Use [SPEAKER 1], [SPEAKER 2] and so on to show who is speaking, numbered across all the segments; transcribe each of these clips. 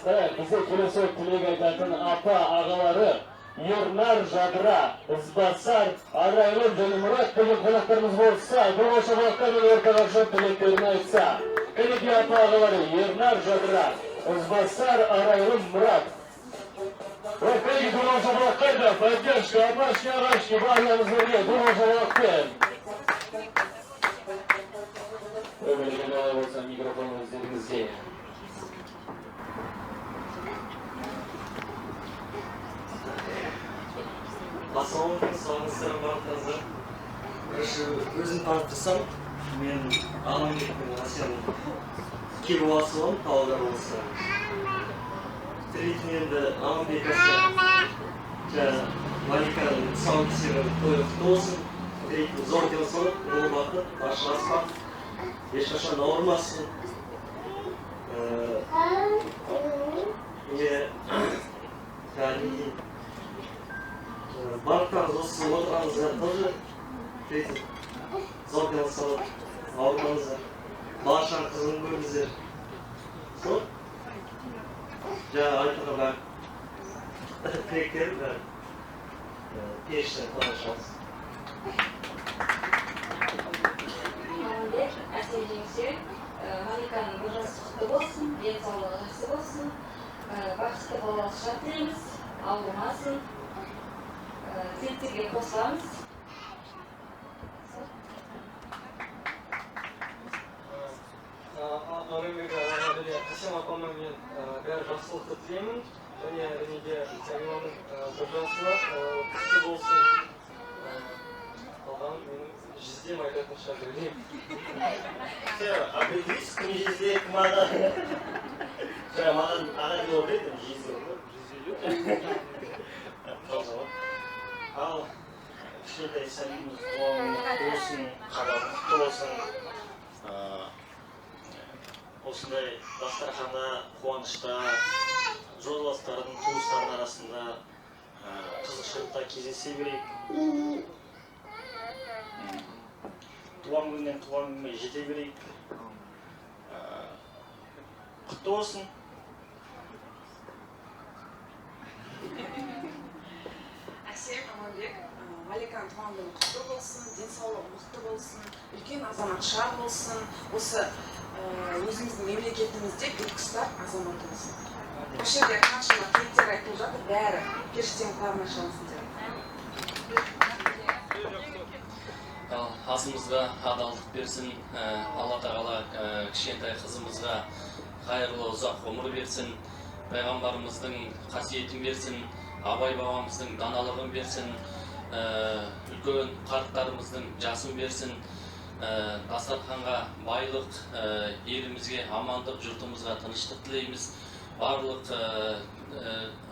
[SPEAKER 1] bize kelesi tilek aytатын apa ağaları Ернар Жадыра, Ізбасар, Арайлы Жөнімұрат деген қонақтарымыз болса, бұл ошағылықтан ортаға жұрт тілектерін айтса. Кәнеке апа ағалары Ернар Жадыра, Ізбасар, Арайлы Мұрат. Кәнеке бұл ошағылықтан да поддержка, апашки, ағашки, барлығымыз бірге бұл ошағылықтан. Өмірген ала болса микрофон өздеріңізде.
[SPEAKER 2] Ассалаумағалейкум, сағыныстарым барлықтарыңызға. Өзім таныстырсам, мен Аманбекпен Асияның Кебуасы боламын, Павлодар облысы. Третьен енді Аманбек Асия, Маликаның тұсаукесері тойы құтты болсын. Третьен зор денсаулық, мол бақыт, баршылас бақ, ешқашан ауырмасын. Барлықтарыңыз осы отырғаныңызға тоже третий зор денсаулық, ауырмаңыздар, бала-шаға қызығын көріңіздер. Сол? Жаңа айтылған бәрі тілектер бәрі періштен танышамыз.
[SPEAKER 3] Аманбек, Әсия жеңсе, Маликаның бір жасы құтты болсын, денсаулығы жақсы болсын, бақытты балалық шақ тілейміз, ауырмасын. Тілектерге қосыламыз.
[SPEAKER 4] Аманбек Асия апама мен бәрі жақсылықты тілеймін. Және әрине Сәлиманың бір жасына құтты болсын. Қалған менің жүздем айтатын шығар білмеймін.
[SPEAKER 2] Определись, кім жүзде, кім аға. Жаңа маған аға деп оқиды, жүзде оқиды. Ал кішкентай Сәлиміз туған болсын, қадам құтты болсын. Осындай дастарханда, қуанышта, жолдастардың, туыстардың арасында қызықшылықта кездесе берейік. Туған күннен туған күнге жете берейік. Құтты болсын.
[SPEAKER 5] Әсия, Аманбек, Маликаның туған күні құтты болсын, денсаулығы мықты болсын, үлкен азаматша болсын. Осы өзіміздің мемлекетімізде бекұстар азамат болсын. Осы жерде қаншама тілектер айтылып жатыр, бәрі періштенің құлағына шалсын деп.
[SPEAKER 6] Асымызға адалдық берсін, Алла тағала кішкентай қызымызға қайырлы ұзақ ғұмыр берсін, пайғамбарымыздың қасиетін берсін, Абай бабамыздың даналығын берсін, үлкен қарттарымыздың жасын берсін, дастарханға байлық, елімізге амандық, жұртымызға тыныштық тілейміз. Барлық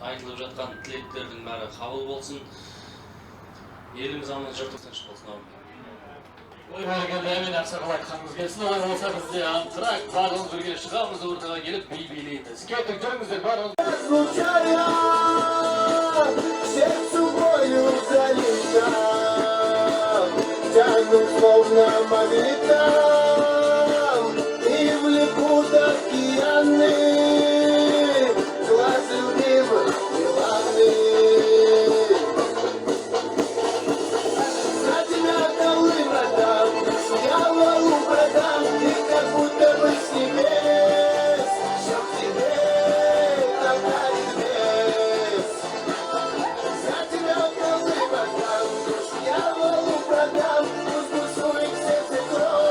[SPEAKER 6] айтылып жатқан тілектердің бәрі қабыл болсын. Еліміз аман, жұртымыз тыныш болсын.
[SPEAKER 1] Ойбергенде әмен ақсақал айтқанымыз келсін, олай болса бізде антырақ барлығымыз бірге шығамыз, ортаға келіп би билейміз. Кеттік, жүріңіздер, барлығымыз.
[SPEAKER 7] Сердцу болью залито, тянут словно магнитом и влекут океаны, глаз любимых Миланы. За тебя Колым отдам, дьяволу продам, и как будто бы с небес, чтоб тебе отдать вес. За тебя Колым отдам, дьяволу продам, пусть бушует сердце кровь.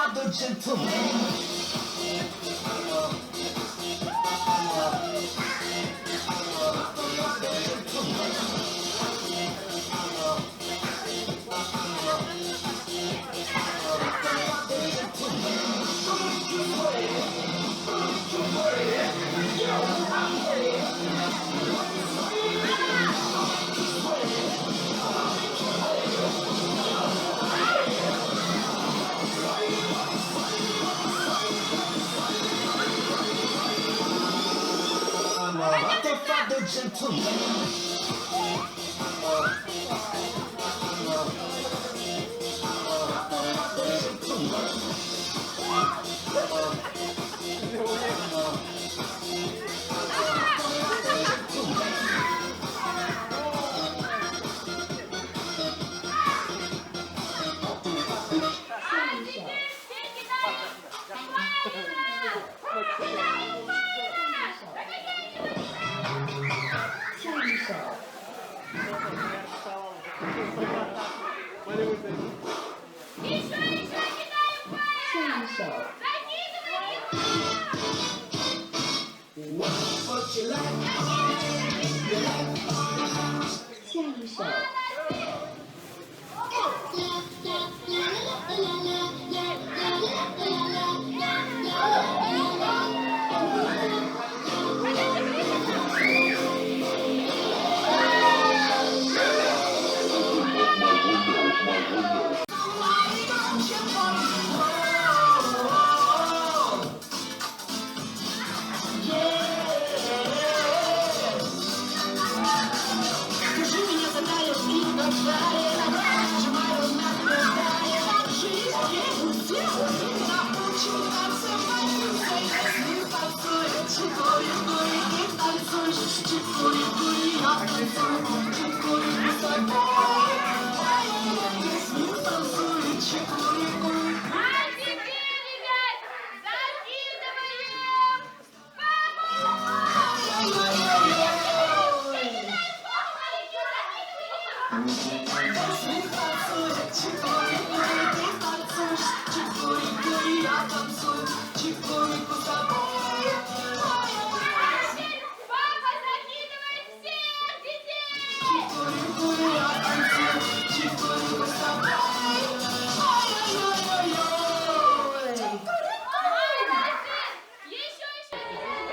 [SPEAKER 7] father gentleman. Father gentleman.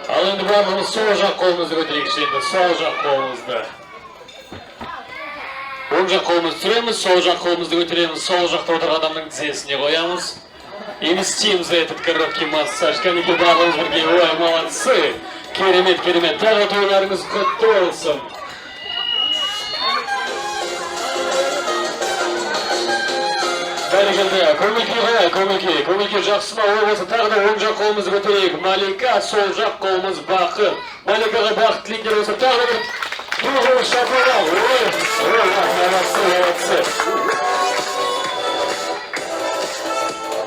[SPEAKER 1] Ал енді барлығымыз сол жақ қолымызды көтерейікші енді, сол жақ қолымызды. Оң жақ қолымызды түсіреміз, сол жақ қолымызды көтереміз, сол жақта отырған адамның тізесіне қоямыз. И вместим за этот короткий массаж. Кәнекей барлығымыз бірге, ой, молодцы! Керемет, керемет, тағы тойларыңыз құтты болсын. Бәрекелді, көңіл-күй жақсы ма, ой болса тағы да оң жақ қолымызды көтерейік. Малика, сол жақ қолымыз Бақыт. Маликаға бақыт тілектер болса тағы бір тұғыл шапалау. Ой, молодцы.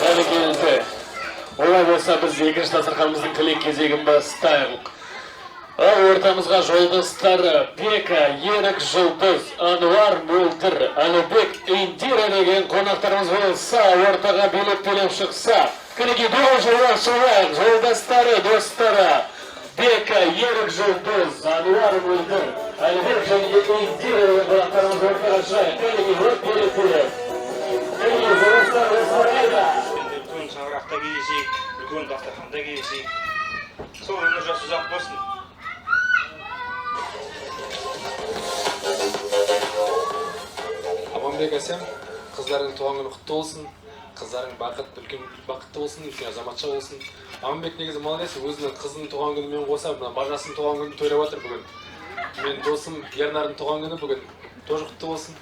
[SPEAKER 1] Бәрекелді. Олай болса біз екінші дастарханымыздың тілек кезегін бастайық. Ортамызға жолдастары Бека, Ерік Жұлдыз, Ануар Мөлдір, Әлібек, Индира деген қонақтарымыз болса, ортаға билеп шықса. Кәнекей доғыл жолдар солайық, жолдастары, достары. Бека, Ерік Жұлдыз, Ануар Мөлдір, Әлібек және Индира деген қонақтарымыз ортаға жайық. Кәнекей өрт билеттері. Кәнекей жолдастар осылайда.
[SPEAKER 8] Үлкен шаңырақта кездесейік, үлкен дастарханда кездесейік. Сол өмір жасы ұзақ болсын.
[SPEAKER 9] Аманбек әсем, қыздарың туған күні құтты болсын, қыздарың үлкен бақытты болсын, үлкен азаматша болсын. Аманбек негізі молодец, өзінің қызының туған күнімен қоса, бажасының туған күнін тойлап отыр бүгін. Мен досым Ернардың туған күні бүгін тоже құтты болсын.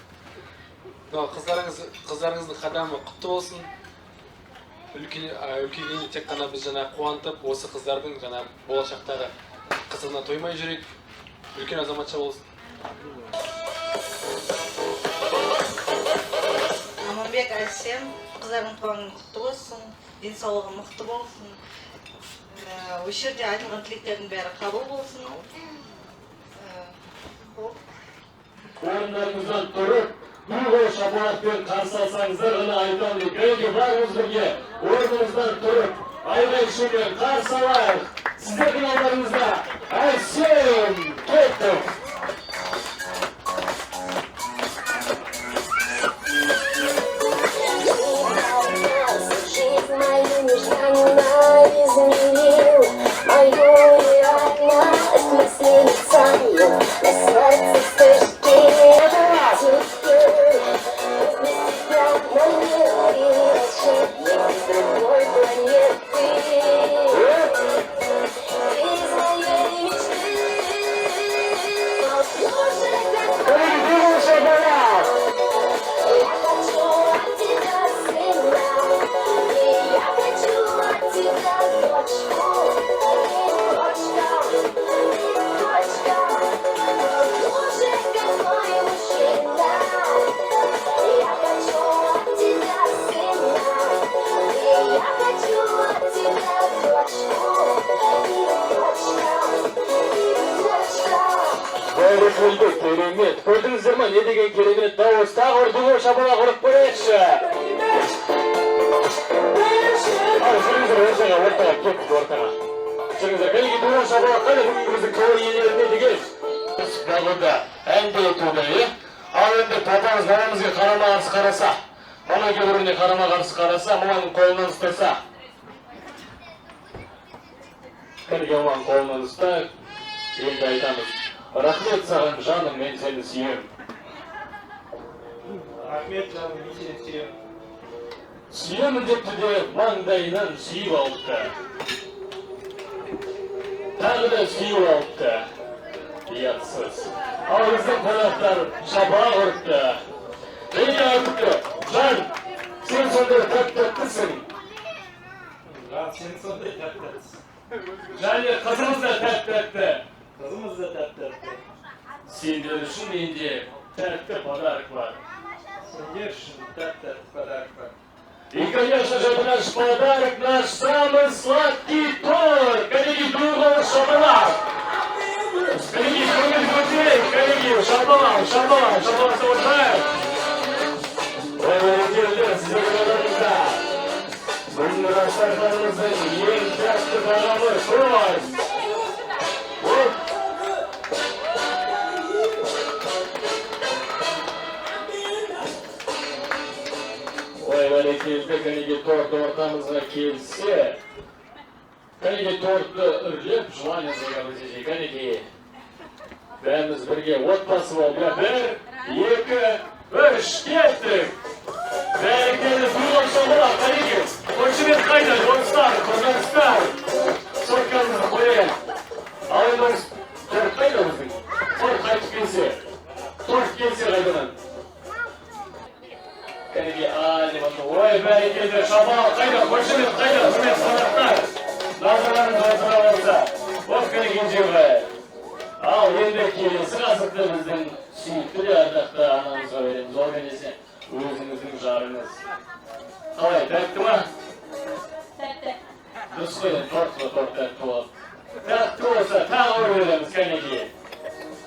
[SPEAKER 9] Қыздарыңыздың қадамы құтты болсын. Үлкеніне тек қана біз қуантып, осы қыздардың болашақтағы қызығына тоймай жүрейік. Үлкен азаматша болсын.
[SPEAKER 10] Аманбек әсем, қыздарың туған күні құтты болсын, денсаулығы мықты болсын. Осы жерде айтылған тілектердің бәрі қабыл болсын.
[SPEAKER 1] Орындарыңыздан тұрып, шапалақпен қарсы алсаңыздар ғана айтамын. Кәне бәріміз бірге орнымыздан тұрып, айғай-шумен қарсы алайық. Сіздердің алдарыңызда Әсем Кетов. Керемет. Көрдіңіздер ма, не деген керемет дауыс. Тағы ұрдыңыз шапалақ ұрып көрейікші. Ал, жүріңіздер ортаға, кеттік ортаға. Жүріңіздер, кәлеге дуын шапалақ қане бүгінгі көңіл иелеріне деген бағыда әнді етуді, ал енді татамыз мамамызға қарама-қарсы қараса, мама келеріне қарама-қарсы қараса, маманың қолынан ұстаса. Кәлеге маманың қолынан ұстайық, енді айтамыз. Рахмет саған жаным, мен сені сүйем.
[SPEAKER 8] Рахмет жаным, мен сені сүйем.
[SPEAKER 1] Сүйемін депті де маңдайынан сүйіп алыпты. Тағы да сүйіп алыпты. Ұятсыз. Ал біздің қонақтар шапалақ ұрыпты. Неге айтыпты? Жан, сен сондай тәп-тәттісің.
[SPEAKER 8] Жан, сен сондай тәп-тәттісің.
[SPEAKER 1] Және қызымыз да тәп-тәтті.
[SPEAKER 8] Қызымыз да тәп-тәтті.
[SPEAKER 1] Сендер үшін менде тәтті подарок бар.
[SPEAKER 8] Сендер үшін тәп-тәтті подарок бар.
[SPEAKER 1] И, конечно же, наш подарок, наш самый сладкий торт. Коллеги, другого шапалак. Коллеги, коллеги, шапалак, совершает. Ой, молодежь, сіздеріңізді. Біздің растардарымыздың ең тәтті бағамы торт. Вот. Ой, бәрекелді, кәнеге торт ортамызға келсе, кәнеге тортты үрлеп, желание заявызеже, кәнеге. Бәріміз бірге отбасы бол. 1, 2, 3, кеттік. Бәрекелді, тұрған шабалақ, кәнеге. Қойшымен қайда, жоныстар, қожарыстар. Сотканымызды қойын. Ал енді торт қайда біздің? Торт қайтып келсе. Торт келсе қайдадан. Кәнеге, ой, бәрекелді, шапалақ қайда, қойшымен қайда, құрмет қонақтар. Назарларыңыз отыра болса, от кәнеге жерге. Ал енді келесі қазықты біздің сүйікті де ардақты анамызға береміз. Ол кәнесе өзіңіздің жарыңыз. Қалай, тәтті ма?
[SPEAKER 3] Тәтті.
[SPEAKER 1] Дұрыс қойын, торт тәтті болады. Тәтті болса, тағы өререміз кәнеге.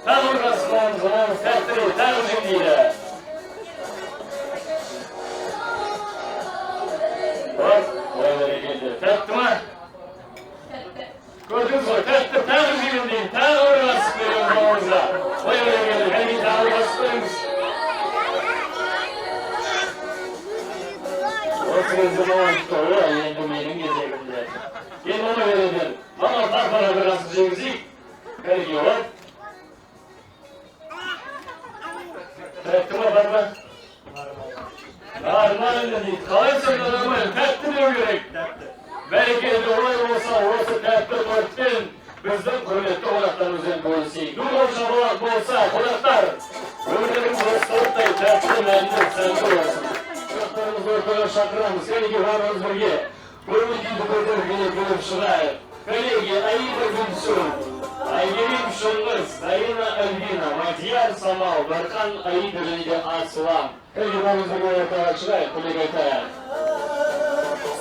[SPEAKER 1] Тағы ұрғасы қолымыз тәттірей, тағы жемдейді. Ой, бәрекелді, тәтті ма?
[SPEAKER 3] Тәтті.
[SPEAKER 1] Көрдіңіз ғой, тәтті тағы жемдейді, тағы ұрғасы береміз қолымызға. Ой, бәрекелді, кәнеге тағы ұрғасы береміз. Осыңызды маманықты ой, енді менің кезегімді. Енді оны береден, мама тарпаға бір асып жеңізейік. Кәнеге, ой. Тәтті ма, бар ма? Нормально дейді. Қалай сонда нормально? Тәтті деу керек. Бәрекелді олай болса, осы тәтті тортпен біздің құрметті қонақтарымызбен бөлісейік. Дуғал шапалақ болса, қонақтар, өміріңіз осы торттай тәтті мәнді сәнді болсын. Қонақтарымызды ортаға шақырамыз. Кәнеге, барыңыз бірге. Көңіл-күйді көтеріп келіп шығайық. Коллеги, Аида Гүлсüm, Айгерим Шоңғыз, Зарина Альбина, Мадияр Самал, Бархан Аида және де Асылам. Коллеги, барыңыз бірге ортаға шығайық, коллеги айтайық.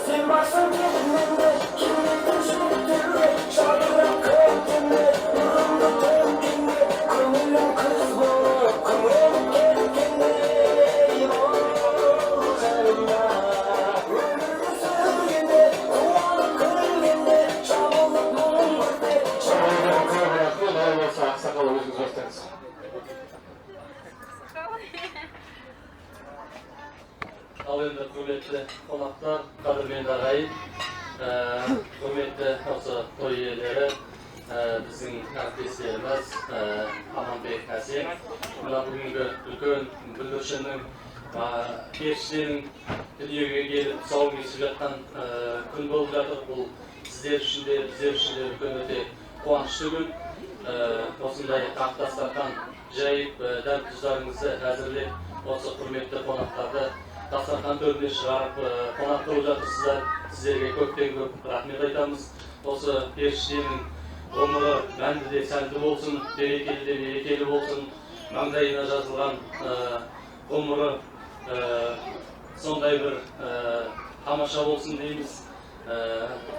[SPEAKER 1] Сен басын кетімінде, келетін жүректерге, шағырам көктемде, ұрымды төмкенде, көңілім күз болып, көңілім кеткенде,
[SPEAKER 6] Ал енді құрметті қонақтар, қадірменді ағайын, құрметті осы той иелері, біздің әріптестеріміз Аманбек Әсем, мына бүгінгі үлкен бүлдіршіннің періштенің дүниеге келіп тұсауын кесіп жатқан күн болып жатыр. Бұл сіздер үшін де, біздер үшін де үлкен өте қуанышты күн. Осындай ақ дастархан жайып, дәм тұздарыңызды әзірлеп, осы құрметті қонақтарды дастархан төріне шығарып қонақ болып жатырсыздар. Сіздерге көптен көп рахмет айтамыз. Осы періштенің ғұмыры мәнді де сәнді болсын, берекелі де берекелі болсын. Маңдайына жазылған ғұмыры сондай бір тамаша болсын дейміз.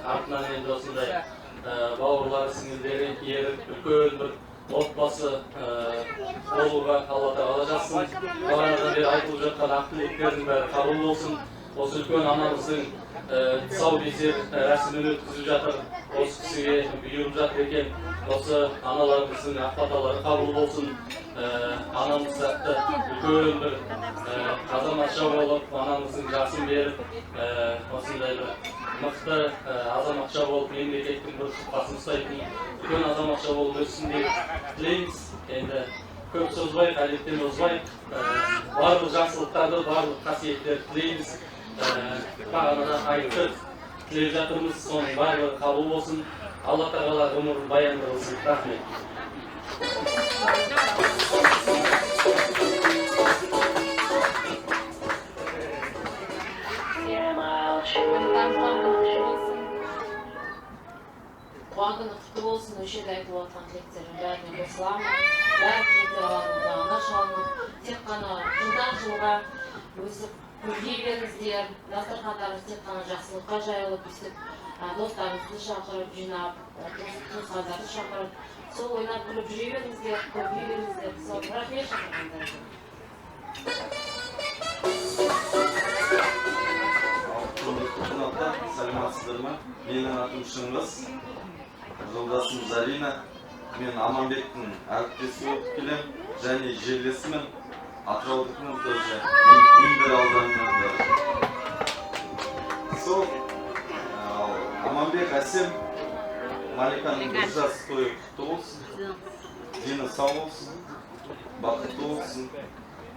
[SPEAKER 6] Артынан енді осындай бауырлары, сіңілдері еріп, үлкен бір отбасы болуға Алла тағала жазсын. Бағанадан бері айтылып жатқан ақ тілектердің бәрі қабыл болсын. Осы үлкен анамыздың тұсаукесер рәсімін өткізіп жатыр. Осы кісіге бұйырып жатыр екен. Осы аналарымыздың ақ баталары қабыл болсын. Анамыз сәтті үлкен бір азаматша болып, анамыздың жасын беріп, осындай бір мықты азаматша болып, мемлекеттің бір тұтқасын ұстайтын үлкен азаматша болып өссін деп тілейміз. Енді көп созбайық, әдеттен озбайық. Барлық жақсылықтарды, барлық қасиеттерді тілейміз. Бағанада айтып тілеп жатырмыз, соның барлығы қабыл болсын. Алла тағала ғұмырын баянды қылсын. Рахмет.
[SPEAKER 3] Туған күні құтты болсын, өше де айтылып отқан тілектердің бәріне қосыламын. Бәрі тілектер алаңында шалынып, тек қана жылдан жылға өсіп көрге беріңіздер, дастархандарыңыз тек қана жақсылыққа жайылып, өстіп достарыңызды шақырып, жинап, туысқандарды шақырып, сол ойнап күліп жүре беріңіздер, көрге беріңіздер. Сол рахмет шақырғандарыңызға.
[SPEAKER 11] Құрметті қонақтар, сәлеметсіздер ме? Менің атым Шыңғыс, жолдасым Зарина. Мен Аманбектің әріптесі болып келем, және жерлесімін. Атыраудікінің тоже Индер ауданынан. Сол Аманбек Әсем, Маликаның бір жас тойы құтты болсын, дені сау болсын, бақытты болсын,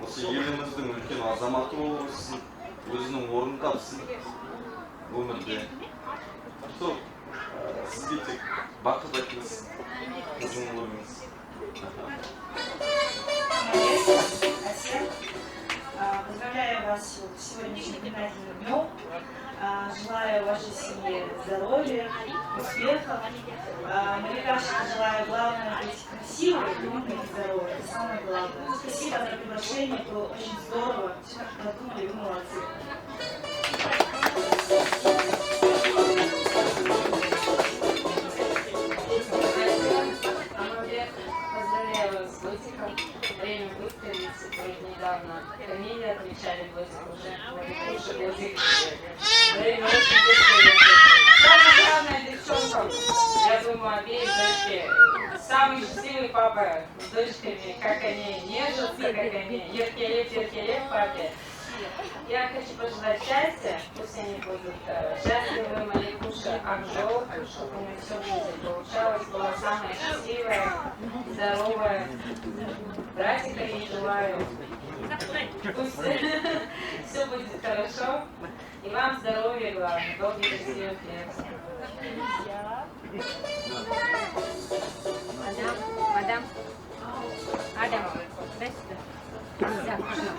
[SPEAKER 11] осы еліміздің үлкен азаматы болсын, өзінің орнын тапсын өмірде. Сол сізге тек бақыт әкелсін, біздің өміріміз.
[SPEAKER 10] Поздравляю вас с сегодняшним знаменательным днем. Желаю вашей семье здоровья, успехов. Маликашке желаю главное быть красивой, умной и здоровой. Это самое главное. Спасибо за приглашение, было очень здорово. Все как продумали, вы молодцы.
[SPEAKER 3] Поздравляю вас с годиком. Время выстрелить. Недавно фамилии отмечали годик уже. Уже годик. Время очень выстрелить. Самая главная девчонка, я думаю, обеих дочки. Самый счастливый папа с дочками, как они нежатся, как они еркелеп папе. Я хочу пожелать счастья, пусть они будут счастливы, Маликуша, Акжол, чтобы у них все в жизни получалось, была самая счастливая, здоровая. Братика ей желаю, пусть все будет хорошо, и вам здоровья, главное, долгих и счастливых лет.
[SPEAKER 12] Мадам, Адам, дай сюда.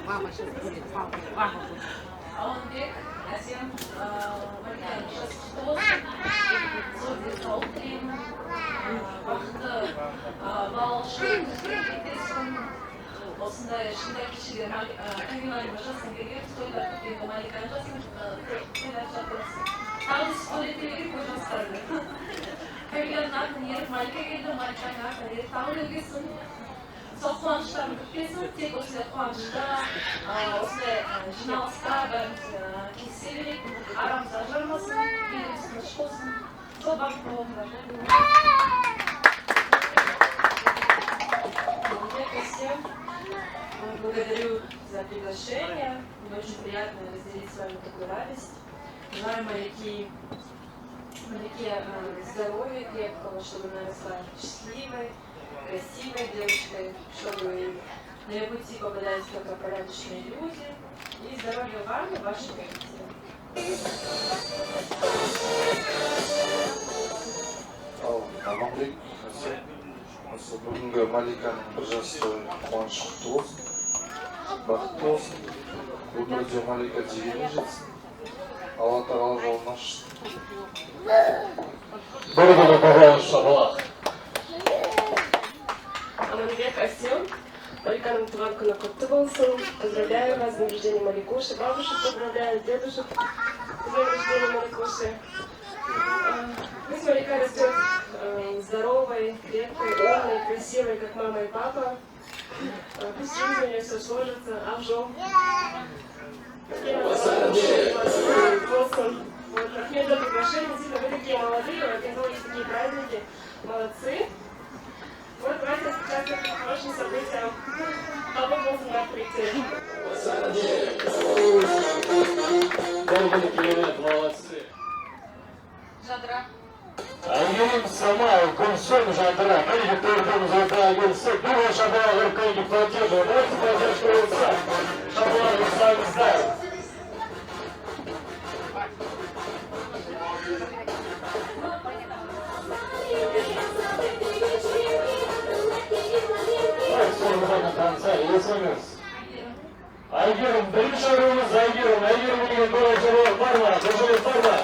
[SPEAKER 12] Мама сейчас будет, мама будет.
[SPEAKER 3] Аманбек Әсем, Маликаның жасы құтты болсын, зор денсаулық тілеймін, бақытты балалық шағыңызды кетесің. Осындай шындай кешелер Камиланың жасын келген, тойдар күткен Маликаның жасын тойдар жатырсың. Тағы да той ете беріп қой жастарды. Камиланың атын еріп Малика келді, Маликаның атын еріп тағы келгесін. Сол қуаныштарын күтпесін, тек осындай қуанышта, осындай жиналыста бәріміз келісе берейік, арамыз ажырмасын, еліміз тыныш болсын, сол бақытты болыңдар. Аманбек Әсем, Благодарю за приглашение. Мне очень приятно разделить с вами такую радость. Желаю моряки здоровья крепкого, чтобы она росла счастливой, красивой девочкой, чтобы на ее пути попадались только порядочные люди. И здоровья вам и вашим родителям.
[SPEAKER 13] Аманбек, осы бүгінгі Маликаның бір жасты қуанышы құтты болсын, бақытты болсын, өмірде Малика дегеніне жетсін, Алла тағала жолын ашсын.
[SPEAKER 1] Благодарю, пожалуйста, Аллах.
[SPEAKER 14] Аманбек Асем, Маликаның туған күні құтты болсын. Поздравляю вас с днем рождения Маликуши. Бабушек поздравляю, дедушек с днем рождения Маликуши. Пусть Малика растет здоровой, крепкой, умной, красивой, как мама и папа. Пусть в жизни у нее все сложится, авжом. Вот, как мне это приглашение, действительно, вы такие молодые, вы организовываете такие праздники, молодцы. Вот давайте рассказать о хорошим событиям. Папа был на открытии.
[SPEAKER 1] Молодцы.
[SPEAKER 3] Жадра.
[SPEAKER 1] Ayın Samal, Gülsüm Jadra, Melih Turgun Jadra, Gülsüm, bir Şabal Hırkayı Fatih'e, Dört Fatih'e olsa, Şabal Hırkayı Aygırım, birinci sorumuz Aygırım. Aygırım bugün böyle cevap var mı? Başarı var mı?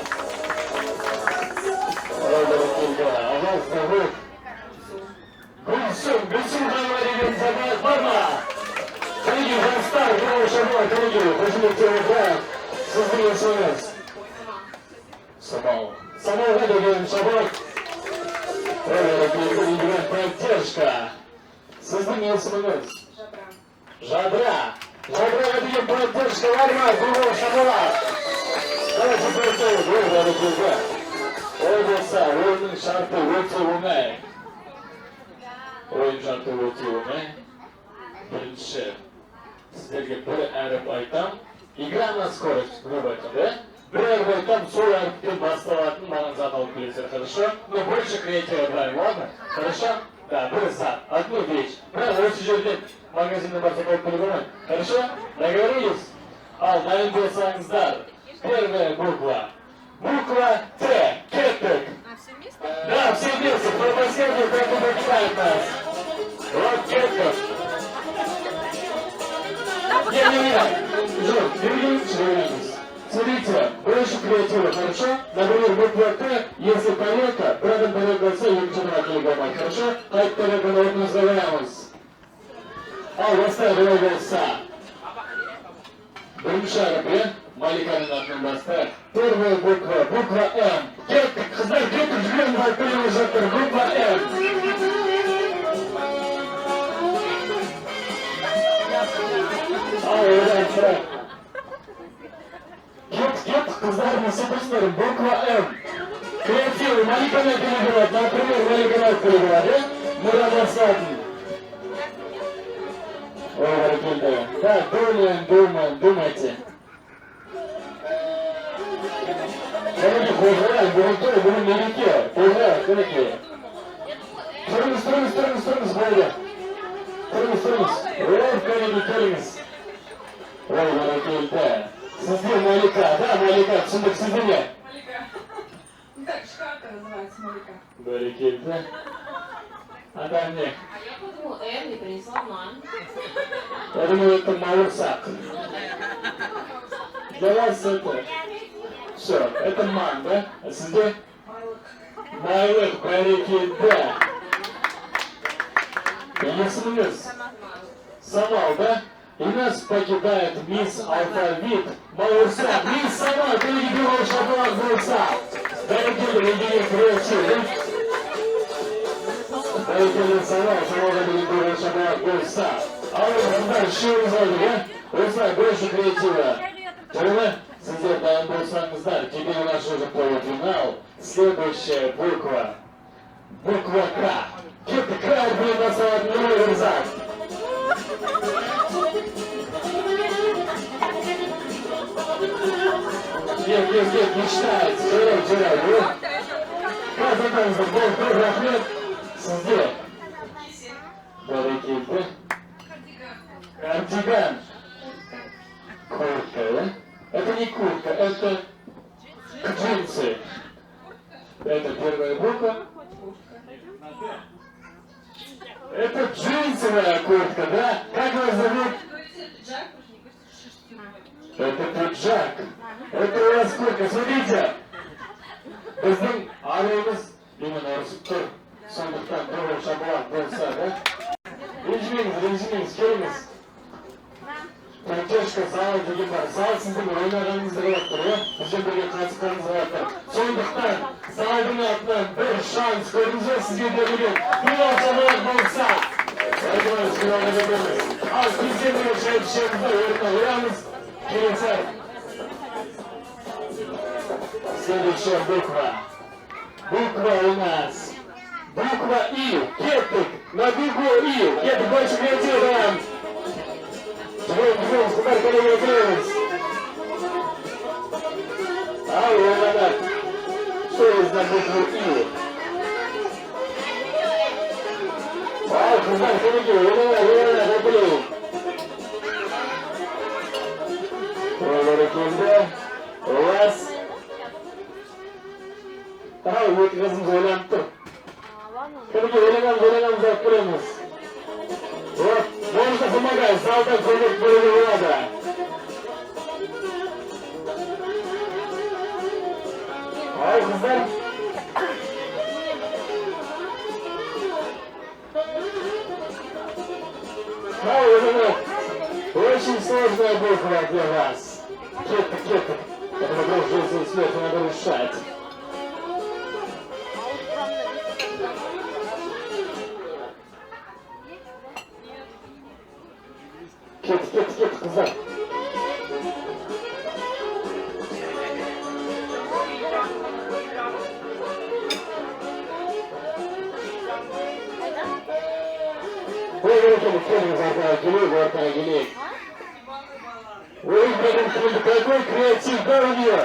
[SPEAKER 1] Allah sabır. Gülsüm Hanım'ın cevap var mı? Kolegi Hanstar, bir şabal kolegi. Başarı cevap. Sizin yaşınız. Samal. Samal hadi gelin şabal. Evet, ilgilen поддержка. Sizin yaşınız. Жадра. Жадра деген поддержка var mı? Google Şabala. Давайте поддержку. Böyle güzel. Olmasa oyunun şartı öte oynay. Oyun şartı öte oynay. Birinci. Sizlerge bir әріп айтам. Игра на скорость. Көп айтам, да? Bir әріп айтам, сол әріптен басталатын маған зат алып келесіздер, хорошо? Но больше креатива правим, ладно? Хорошо? Да, бір зат, одну вещь. Бірақ осы жерден магазиннен барсақ алып келуге болмайды. Хорошо? Договорились? Ал, дайын болсаңыздар. Первая буква. Буква Т. Кеттік. Да, все вместе. Пропаскайте, как убегает нас. Вот кеттік. Не. Жор, перевернитесь. Смотрите, больше креатива, хорошо? Например, буква Т, если порядка, правильно порядка С, я ничего не могу ломать, хорошо? Как порядка народ называемся. Ал, баста, давай болса. Бірінші әріпі, Маликаның атынан баста. Первая буква, буква М. Кеттік, қыздар, кеттік, жүрген бар, көйлеме жатыр, буква М. Ал, одан сұрақ. Кеттік, қыздар, насыпыстыр, буква М. Креативы, Маликаның келегілет, например, Маликаның келегілет, да? Мұра басатын. Ой, Варакельда. Так, думайте. Давайте, пожалуй, будем велики. Пожалуй, велики. Тұрыңыз, болды. Тұрыңыз. Ой, коллеги. Ой, Варакельда. Сізде Малика, да, Малика, түсіндік сізде не?
[SPEAKER 5] Малика. Так, шкафка называется Малика.
[SPEAKER 1] Варакельда. А там не.
[SPEAKER 12] А я подумала, не принесла ман.
[SPEAKER 1] Я думаю, это Маурсак. Для вас это... Все, это ман, да? А сюда? Майлык, парики, да. Ясминус. Самал, да? И нас покидает мисс Алфавит Маурсак. Мисс Самал, ты не делаешь шаблон Маурсак. Дорогие люди, креативы. Дорогие Самал, не делаешь шаблон Маурсак. А вы что узнали, а? Узнай больше креатива. Поняла? Сидеть на болсаңыздар. Теперь у нас уже полуфинал. Следующая буква. Буква К. Кеттік, К, блин, на салат, не вырезать. Кеп, мечтает. Жарай. Қазіріңіздер, бұл рахмет сізге. Бәрекелді. Кардиган. Куртка, да? Это не куртка, это джинсы. Это первая буква. Это джинсовая куртка, да? Как вас зовут? Это пиджак. Это у вас куртка. Смотрите. Біздің арымыз именно ұрысып тұр. Сондықтан бір шабалақ болса, да? Ренжімеңіз, келіңіз. Поддержка залы деген бар. Зал сіздің ойнағаныңызды қалап тұр, иә? Бізбен бірге қатысқаныңызды қалап тұр. Сондықтан залдың атынан бір шанс көріңіздер сізге берілген. Бір шабалақ болса. Айтыңыз, күнәлі береміз. Ал бізден бірге шайып-шайымызды орнына қоямыз. Келіңіздер. Следующая буква. Буква у нас. Буква И. Кетик. На букву И. Кетик больше креативен. Двум, сюда, коллеги, отрывались. Ребята. Что есть на букву И? Сюда, коллеги, добрый. Проверяем, у вас. Екі қызымыз ойланып тұр. Кімге ойланамыз алып көреміз. Вот, можно помогать, залда көмек беруге болады. Ай, қыздар. Очень сложная буква для вас. Кетик. Это вопрос жизни и смерти надо решать. Кет, қыздар. Ортаға келейік. Ой, какой креатив был у нее.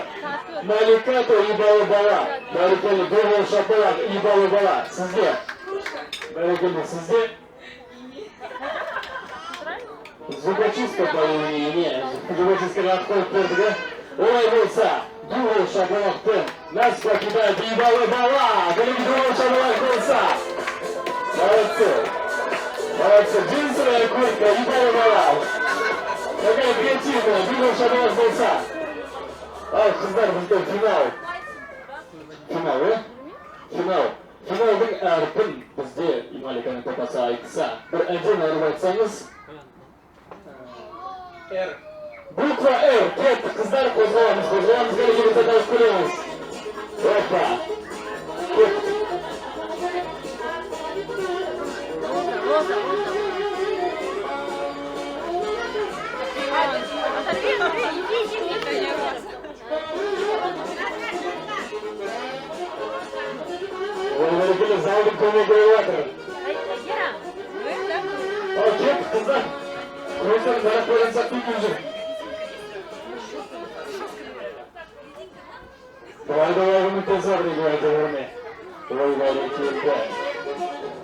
[SPEAKER 1] Маликато и Бала-Бала. Бәрекелді, Доғыл Шапалақ и Бала-Бала. Сізде. Бәрекелді, сізде. Зубочистка по-моему, не. Зубочистка отходит пердігі. Олай болса, Доғыл Шапалақпен нас покидает и Бала-Бала. Бәрекелді, Доғыл Шапалақ болса. Молодцы. Джинсовая куртка и Бала-Бала. Какая креативная, Доғыл Шапалақ болса. Ай, қыздар, бізде финал. Финал, е? Финал. Финалдың әрпін бізде Ималиканың папасы айтса. Бір әден әріп айтсаңыз.
[SPEAKER 4] Р.
[SPEAKER 1] Буква Р. Кетті, қыздар, қозғаламыз. Келгенімізді дауыс көреміз. Опа. Кет. Бәрекелді, залдың көмегі ойватыр. Ал, кет, қыздар. Көздерін барап қойғансақ деймін жүр. Давай, мүмкенсар дейді ойды өрме. Ой, бәрекелді.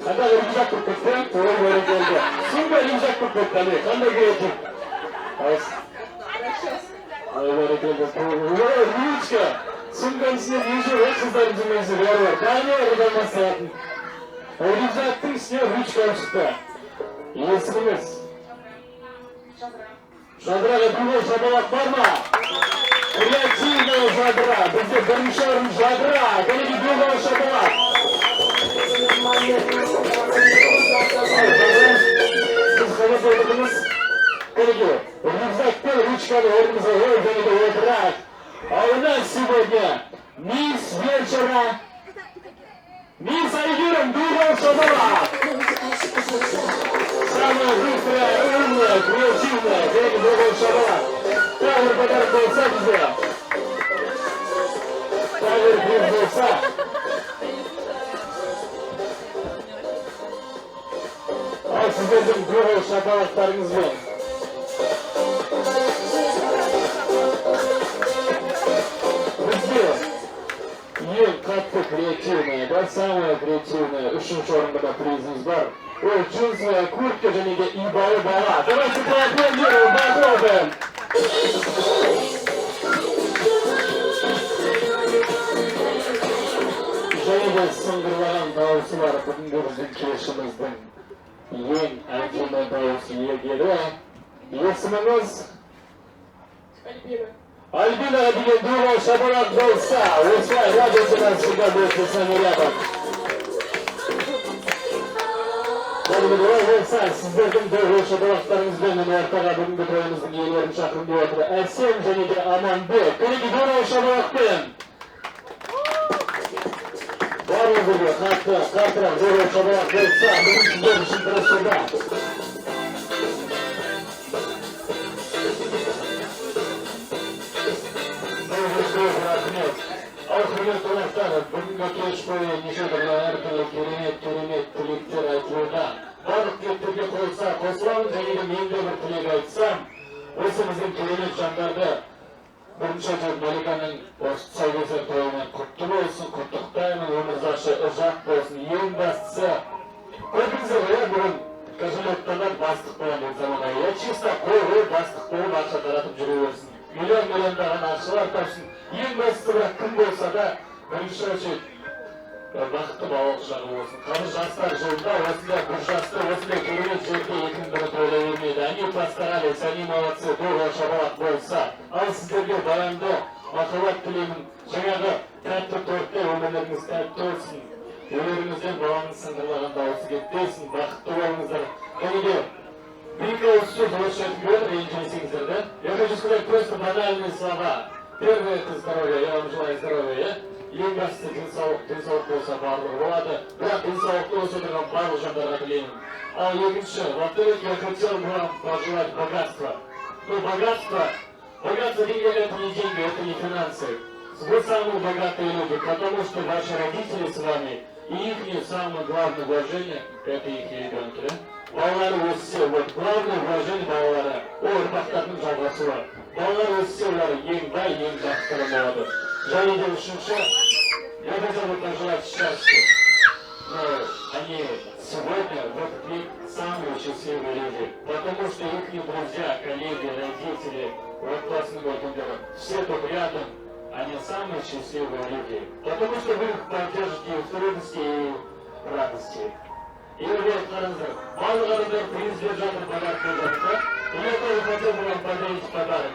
[SPEAKER 1] Ада, рюкзак көп кетті, ой, бәрекелді. Сумба рюкзак көп кетті, әле, қандай креатив. Ой, бәрекелді. Ой, ручка. Сумканың үстіне не жүр, қыздардың жүрмейсі бәрі бар. Қане ұрыдан басталатын. Рюкзактың үстіне ручка шықты. Есіңіз. Жадыраға Доғыл Шапалақ бар ма? Креативная жадыра. Бізде бірінші орын жадыра. Коллеги, Доғыл Шапалақ. Сіз қанат отырдыңыз? Коллеги, рюкзакпен ручканы орнымызға ой, коллеги, отырайық. А у нас сегодня мисс вечера, мисс Айгерім Доғыл Шапалақ. Самая быстрая, умная, креативная, коллеги, Доғыл Шапалақ. Тағыр подарок болса бізде. Тағыр приз болса. Ал сіздердің Доғыл Шапалақтарыңызбен. самое креативное, үшінші орында призіміз бар. Ол джинсовая куртка және де ибалы бала. Давайте поаплодируем Бахробен! Және де сыңғырлаған дауысы бар бүгінгі біздің кешіміздің ең әдемі дауысы иегері. Есіміңіз? Альбина деген дура шапалақ болса, осылай радиосынан сізге болсын сәні рядом. Олай болса, сіздердің дура шапалақтарыңызбен мен ортаға бүгінгі тойымыздың иелерін шақырып деп отыр. Әсем және де Аманбек. Көреге дура шапалақпен. Барлығы қаттырақ дура шапалақ болса, бүгін сіздер үшін тырысуда. Құрметті қонақтар, бүгінгі кеш бойы неше түрлі әртүрлі керемет тілектер айтылуда. Барлық тілектерге қосыламын және де мен де бір тілек айтсам, осы біздің керемет жандарды бірінші жыл Маликаның осы тұсаукесер тойымен құтты болсын, құттықтаймын, өмірзақшы ұзақ болсын. Ең бастысы, көрдіңіздер ғой, бүгін кошелектардан бастық болған бұл заманға. Чисто қой бастық болып ақша таратып жүре берсін. Миллион-миллиондаған ақшалар тапсын. Ең бастысы бірақ кім болса да бірінші очередь бақытты балалық шағы болсын. Қазір жастар жылында осындай бір жасты, осындай керемет жерде екінің бірі тойлай бермейді. Они постарались, они молодцы, дура шапалақ болса. Ал сіздерге баянды махаббат тілеймін. Жаңағы тәтті тортта өмірлеріңіз тәтті болсын. Үйлеріңізден балаңыз сыңғырлаған дауысы кетпесін. Бақытты болыңыздар. Және де Великое все завершает мир, ренжимсингзер, да? Я хочу сказать просто банальные слова. Первое — это здоровье. Я вам желаю здоровья. Ең бастысы денсаулық болса барлығы болады. Бірақ денсаулықты осы отырған барлық жандарға тілеймін. Ал екінші, во-вторых, я хотел бы вам пожелать богатства. Ну, богатство деньги — это не деньги, это не финансы. Вы самые богатые люди, потому что ваши родители с вами, и их самое главное вложение — это их ребенки, да? Балалары өссе, главное вложение балалары, ұрпақтардың жалғасуы. Балалар өссе, олар ең бай, ең жақсылары болады. Және де үшінші, я хотел бы пожелать счастья. Но они сегодня, в этот век, самые счастливые люди. Потому что их друзья, коллеги, родители, классные партнеры, все тут рядом, они самые счастливые люди. Потому что вы их поддержите и в трудности, и в радости. И вот қараңыздар, барлық адамдар приз беріп жатыр, подарок беріп жатыр. Я тоже хотел бы вам подарить подарок.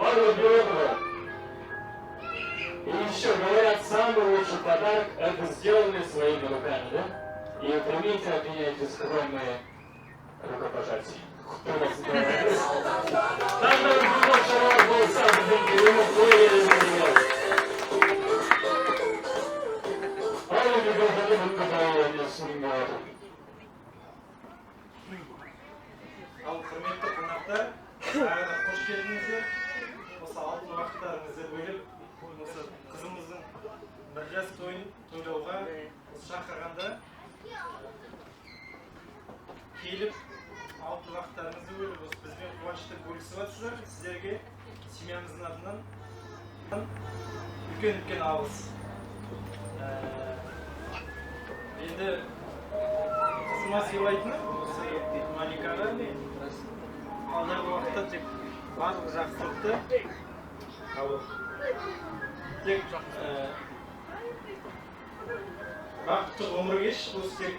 [SPEAKER 1] Барлығы береді ғой. И еще говорят, самый лучший подарок — это сделанный своими руками, да? И примите от меня эти скромные рукопожатия.
[SPEAKER 8] Ал құрметті қонақтар, ағадан қош келдіңіздер. Осы алтын уақыттарыңызды бөліп, осы қызымыздың бір жас тойын тойлауға шақырғанда келіп, алтын уақыттарыңызды бөліп, осы бізбен қуанышты бөлісіп жатсыздар. Сіздерге семьямыздың атынан үлкен алғыс. Енді қызыма сыйлайтыным осы Маликаға алдағы уақытта тек барлық жақсылықты, тек бақытты ғұмыр кеш, осы тек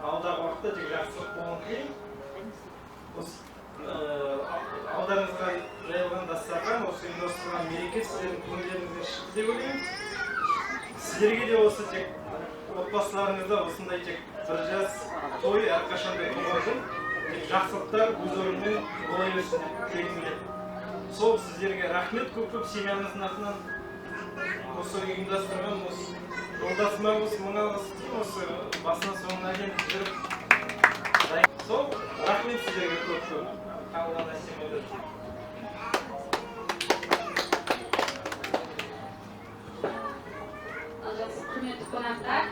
[SPEAKER 8] алдағы уақытта тек жақсылық болуын тілеймін. Алдарыңызға жайылған дастархан, осы ұйымдастырылған мереке сіздердің көңілдеріңізден шықты деп ойлаймын. Сіздерге де осы тек отбасыларыңызда осындай тек бір жас той әрқашанда туған күн, тек жақсылықтар өз орнымен бола берсін деп тілегім келеді. Сол сіздерге рахмет, көп семьямыздың атынан осы ұйымдастырған осы жолдасыма осы мың алғыс деймін, осы басынан соңына дейін жүріп. Сол рахмет сіздерге көп. Қалған әсем өтеді.
[SPEAKER 3] Құрметті қонақтар,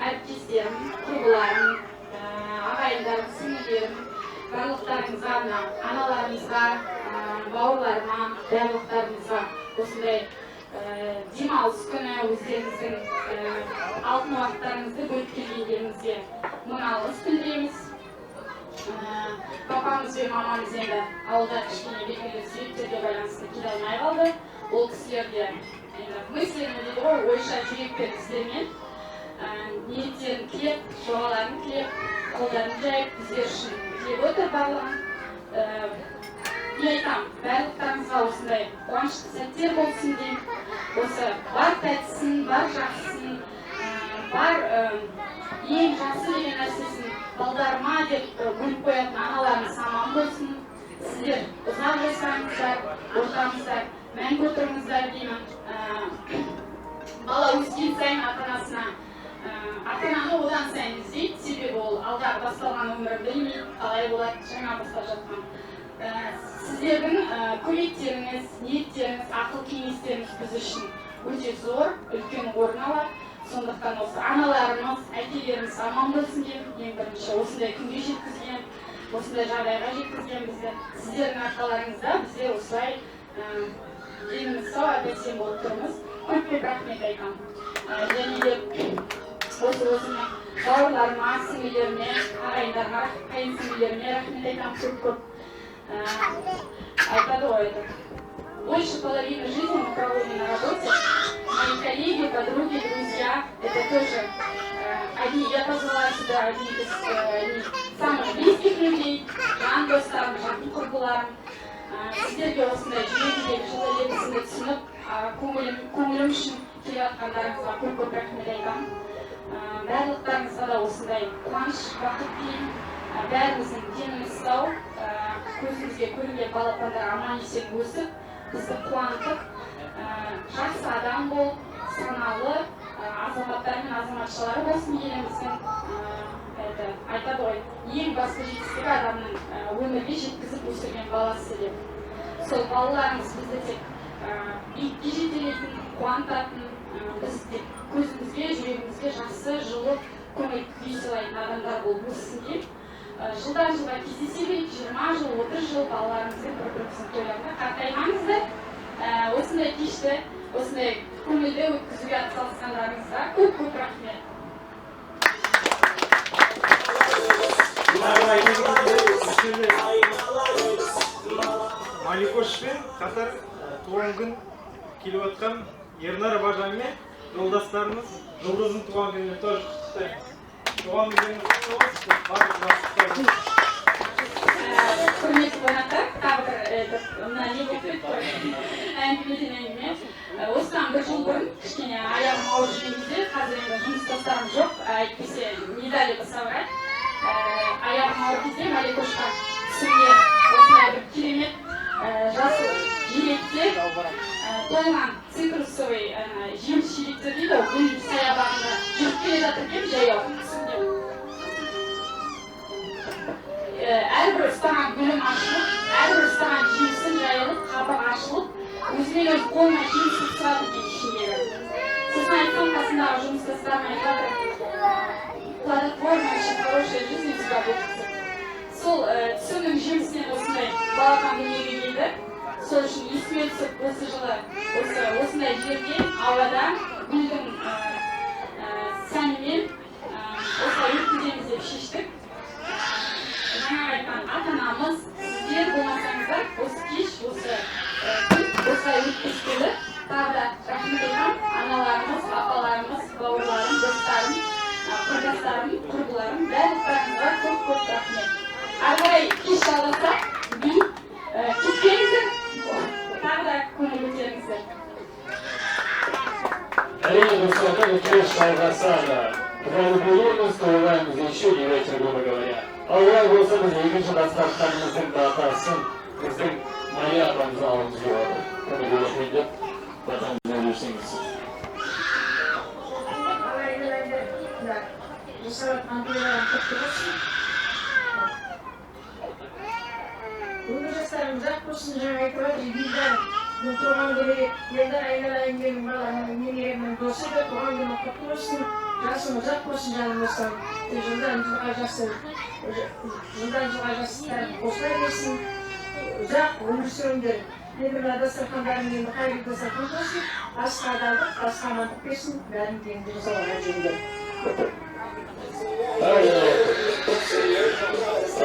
[SPEAKER 3] әріптестерім, құрбыларым, ағайындарым, сіңлілерім, барлықтарыңызға, аналарымызға, бауырларыма, барлықтарыңызға осындай демалыс күні өздеріңіздің алтын уақыттарыңызды бөліп келгендеріңізге мың алғыс білдіреміз. Папамыз бен мамамыз енді ауылда кішкене белгілі себептерге байланысты келе алмай қалды. Ол кісілерге мысленно дейді ғой, ойша жүрекпен сіздермен ниеттерін тілеп, дұғаларын тілеп, қолдарын жайып, біздер үшін тілеп отыр барлығын. Айтам, барлықтарыңызға осындай қуанышты сәттер болсын деймін. Осы бар тәттісін, бар жақсысын, бар ең жақсы деген нәрсесін балдарыма деп бөліп қоятын аналарымыз аман болсын. Сіздер ұзақ жасаңыздар, ортамыздар, мәңгі отырыңыздар деймін. Бала өскен сайын ата-анасына, ата-ананы одан сайын іздейді, себебі ол алдағы басталған өмірі білмейді, қалай болады, жаңа бастап жатқан. Сіздердің көмектеріңіз, ниеттеріңіз, ақыл кеңестеріңіз біз үшін өте зор, үлкен орын алады. Сондықтан осы аналарымыз, әкелеріміз аман болсын деп, ең бірінші осындай күнге жеткізген, осындай жағдайға жеткізген бізді. Сіздердің арқаларыңызда біздер осылай деніміз сау, әп-әсем болып тұрмыз. Көп-көп рахмет айтамын. Және де осы бауырларыма, сіңлілеріме, ағайындарға, қайын-сіңлілеріме рахмет айтамын көп-көп. Айтады ғой это. Больше половины жизни мы проводим на работе. Мои коллеги, подруги, друзья, это тоже я позвала сюда одни из самых близких людей, жан достарым, жақын құрбыларым. Сіздерге осындай жүрегімдегі жылы лебізімді түсініп, көңілім үшін келе жатқандарыңызға көп-көп рахмет айтамын. Барлықтарыңызға да осындай қуаныш, бақыт тілеймін. Бәріміздің деніміз сау, көзімізге көрінген балапандар аман есен өсіп, бізді қуантып, жақсы адам болып, саналы азаматтар мен азаматшалары болсын еліміздің. Айтады ғой, ең басты жетістігі адамның өмірге жеткізіп өсірген баласы деп. Сол балаларымыз бізді тек биікке жетелейтін, қуантатын, біз тек көзімізге, жүрегімізге жақсы, жылы, көңіл күй сыйлайтын адамдар болып өссін деп. Жылдан жылға кездесе берейік, 20 жыл, 30 жыл балаларымыздың бір-біріміздің тойларында қартаймаңыздар. Осындай кешті, осындай көңілді өткізуге атсалысқандарыңызға көп-көп рахмет.
[SPEAKER 8] Маликошпен қатар туған күн келіп отқан Ернар бажам мен жолдастарымыз Жұлдыздың туған күніне тоже құттықтаймыз. Туған күніңіз құтты болсын, барлық жақсылықтар.
[SPEAKER 3] Құрметті қонақтар, тағы бір мына не болып кетті ғой, әңгімеден әңгіме. Осыдан бір жыл бұрын кішкене аяғым ауыр жүрген кезде, қазір енді жұмыстастарым жоқ, әйтпесе не дали бы соврать. Аяғым ауыр кезде Маликошқа түсімде осындай бір керемет жасыл желекте толған цитрусовый жеміс желектер дейді, гүл саябағында жүріп келе жатыр екен жаяу түсімде. Әрбір ұстаған гүлім ашылып, әрбір ұстаған жемісім жайылып, қабық ашылып, өзімен өз қолына жеміс сұрады екен ішіндегі. Сосын айтқан қасындағы жұмыстастарым айтады, плодотворная, очень хорошая жизнь у тебя будет. Сол түсімнің жемісінен осындай балапан дүниеге келді. Сол үшін есіме түсіп, осы жылы осындай жерде, ауада гүлдің сәнімен осылай өткіземіз деп шештік. Жаңа айтқан ата-анамыз, сіздер болмасаңыздар, осы кеш, осылай өткізгелі. Тағы да рахмет айтамын, аналарымыз, апаларымыз, бауырларым, достарым, құрдастарым, құрбыларым, барлықтарыңызға көп-көп рахмет. Ары қарай кеш жалғаса, кетпеңіздер, тағы да көңіл көтеріңіздер.
[SPEAKER 1] Әрине, достарым, кеш жалғасады. Тығылып тойлаймыз еще не вечер, грубо говоря. Аллах болса біз екінші дастарханымыздың датасын біздің Мария апамыз алымыз болады. Көңіл көтерейін деп, батан бөлісіңіз.
[SPEAKER 15] Бүгінгі жастарымыз ақ болсын, жаңа айтып жатыр, Гүлдар, бұл туған күні енді айналайын менің баламның немеремнің досы да туған күні құтты болсын, жасымыз ақ болсын жаным достарым. Жылдан жылға жастар осылай келсін, ұзақ өмір сүріңдер. Енді мына дастархандарың енді қайырлы дастархан болсын, асқа адалдық, басқа амандық берсін, бәрін тиімді жасауға жеңдер.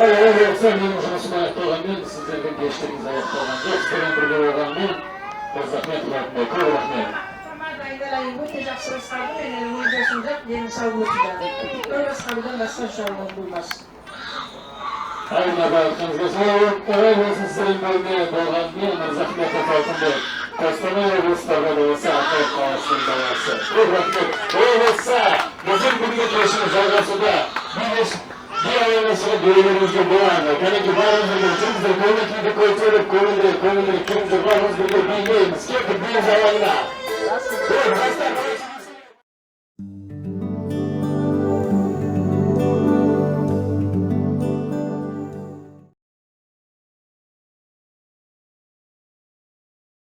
[SPEAKER 1] Олай болса, менің жұмысым аяқталғанмен, сіздердің кештеріңіз аяқталған жоқ, сіздермен бірге болғанмен, бір рахмет қылатындай, көп рахмет.
[SPEAKER 15] Айналайын өте жақсы бастады, мен өз жасым жоқ, денің сау болсын деді. Той басқарудан басқа шаруам болмасын.
[SPEAKER 1] Айна бағытыңызға солай болсын, сіздермен бірге болғанмен, Мырзахметов Алтынбек, Қостанай облыстарға да осы Ақылы қаласының баласы. Көп рахмет. Олай болса, біздің бүгінгі кешіміз жалғасуда. Дияңызға бөлігіңізге болады. Кәнеки барыңыз бірге жүріңіздер, көңіл-күйді көтеріп, көңілдер, кіріңіздер, барыңыз бірге билейміз. Кеттік бейіз алаңына.